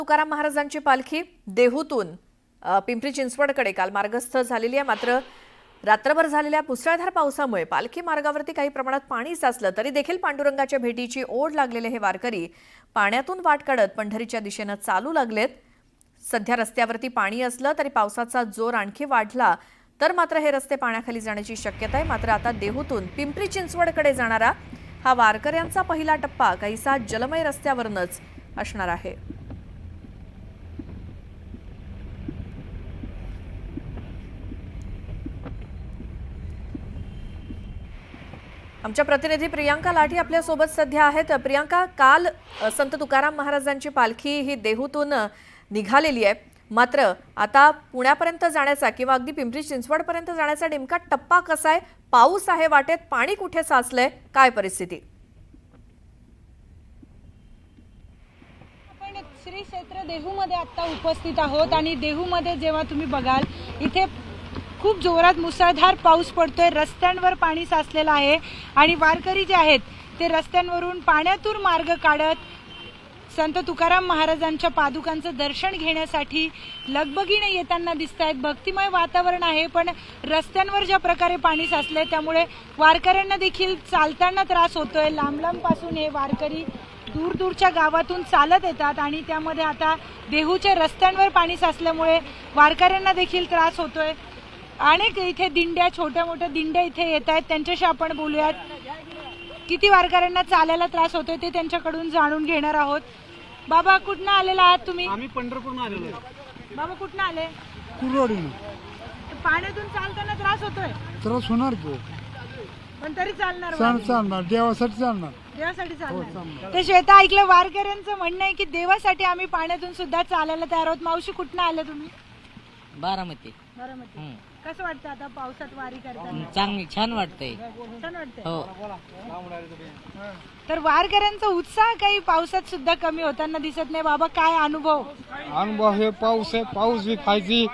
तुकाराम महाराजांची पालखी देहूतून पिंपरी चिंचवडकडे काल मार्गस्थ झालेली आहे। मात्र रात्रभर झालेल्या मुसळधार पावसामुळे पालखी मार्गावरती काही प्रमाणात पाणी साचलं तरी देखील पांडुरंगाच्या भेटीची ओढ लागलेले हे वारकरी पाण्यातून वाट काढत पंढरीच्या दिशेने चालू लागलेत। सध्या रस्त्यावरती पाणी असलं तरी पावसाचा जोर आणखी वाढला तर मात्र हे रस्ते पाण्याखाली जाण्याची शक्यता आहे। मात्र आता देहूतून पिंपरी चिंचवडकडे जाणारा हा वारकऱ्यांचा पहिला टप्पा काहीसा जलमय रस्त्यावरनच असणार आहे। आमच्या प्रतिनिधी प्रियांका लाठी आपल्या सोबत सध्या आहेत। प्रियांका, काल संत तुकाराम महाराजांची पालखी ही देहूतून निघालेली आहे, मात्र आता पुण्यापर्यंत जाण्याचा किंवा अगदी पिंपरी चिंचवडपर्यंत जाण्याचा नेमका टप्पा कसा आहे? पाऊस आहे वाटेत, पाणी कुठे साचलंय, काय परिस्थिती? आपण श्री क्षेत्र देहूमध्ये आता उपस्थित आहोत आणि देहूमध्ये जेव्हा तुम्ही बघाल इथे खूप जोरात मुसळधार पाऊस पडतोय, रस्त्यांवर पाणी साचलेलं आहे आणि वारकरी जे आहेत ते रस्त्यांवरून पाण्यातून मार्ग काढत संत तुकाराम महाराजांच्या पादुकांचं दर्शन घेण्यासाठी लगबगीने येताना दिसत आहेत। भक्तिमय वातावरण आहे, पण रस्त्यांवर ज्या प्रकारे पाणी साचले त्यामुळे वारकऱ्यांना देखील चालताना त्रास होतोय। लांब लांब पासून हे वारकरी दूर दूरच्या गावातून चालत येतात आणि त्यामध्ये आता देहूच्या रस्त्यांवर पाणी साचल्यामुळे वारकऱ्यांना देखील त्रास होतोय। अनेक इथे दिंड्या, छोट्या मोठ्या दिंड्या इथे येत आहेत, त्यांच्याशी आपण बोलूयात। किती वारकऱ्यांना चालायला त्रास होतोय ते त्यांच्याकडून जाणून घेणार आहोत। बाबा, कुठनं आलेला आहात तुम्ही? आम्ही पंढरपूरहून आलेलो आहे। बाबा, कुठनं आले? कुरोडीनं। पाण्यातून चालताना त्रास होतोय? त्रास होणार की, पण तरी चालणार, चालणार, देवासाठी चालणार, देवासाठी चालणार। ते श्वेता, ऐकलं वारकऱ्यांचं म्हणणं आहे की देवासाठी आम्ही पाण्यातून सुद्धा चालायला तयार आहोत। मावशी, कुठनं आले तुम्ही? बारामती। बारामती। कसं वाटतं आता पावसात वारी करताना? चांगली, छान वाटतंय। छान वाटतंय हो। तर वारकऱ्यांचा उत्साह काही पावसात सुद्धा कमी होताना दिसत नाही। बाबा, काय अनुभव? अनुभव हे पाऊस आहे, पाऊस बी पाहिजे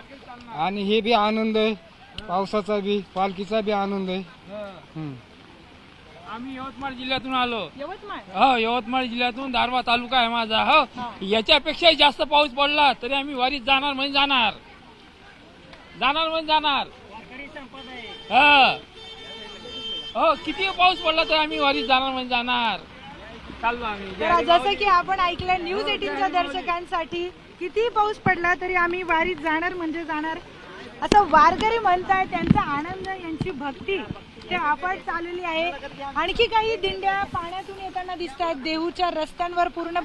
आणि हे बी आनंद आहे, पावसाचा बी, पालखीचा बी आनंद आहे। आम्ही यवतमाळ जिल्ह्यातून आलो। यवतमाळ? हो, यवतमाळ जिल्ह्यातून दारवा तालुका आहे माझा। हो, याच्यापेक्षाही जास्त पाऊस पडला तरी आम्ही वारीत जाणार म्हणजे जाणार, जाणार म्हणजे जाणार। हो, किती पाऊस पडला तर आम्ही वारीत जाणार म्हणजे जाणार। चाललो आम्ही। तर जसं की आपण ऐकलं न्यूज 18च्या दर्शकांसाठी, किती पाऊस पडला तरी आम्ही वारीत जाणार म्हणजे जाणार असं वारकरी म्हणतात। त्यांचा आनंद, यांची भक्ती ते अफाट चाललेली आहे। आणखी काही दिंड्या पाण्यातून येताना दिसत आहेत। देहूच्या रस्त्यांवर पूर्ण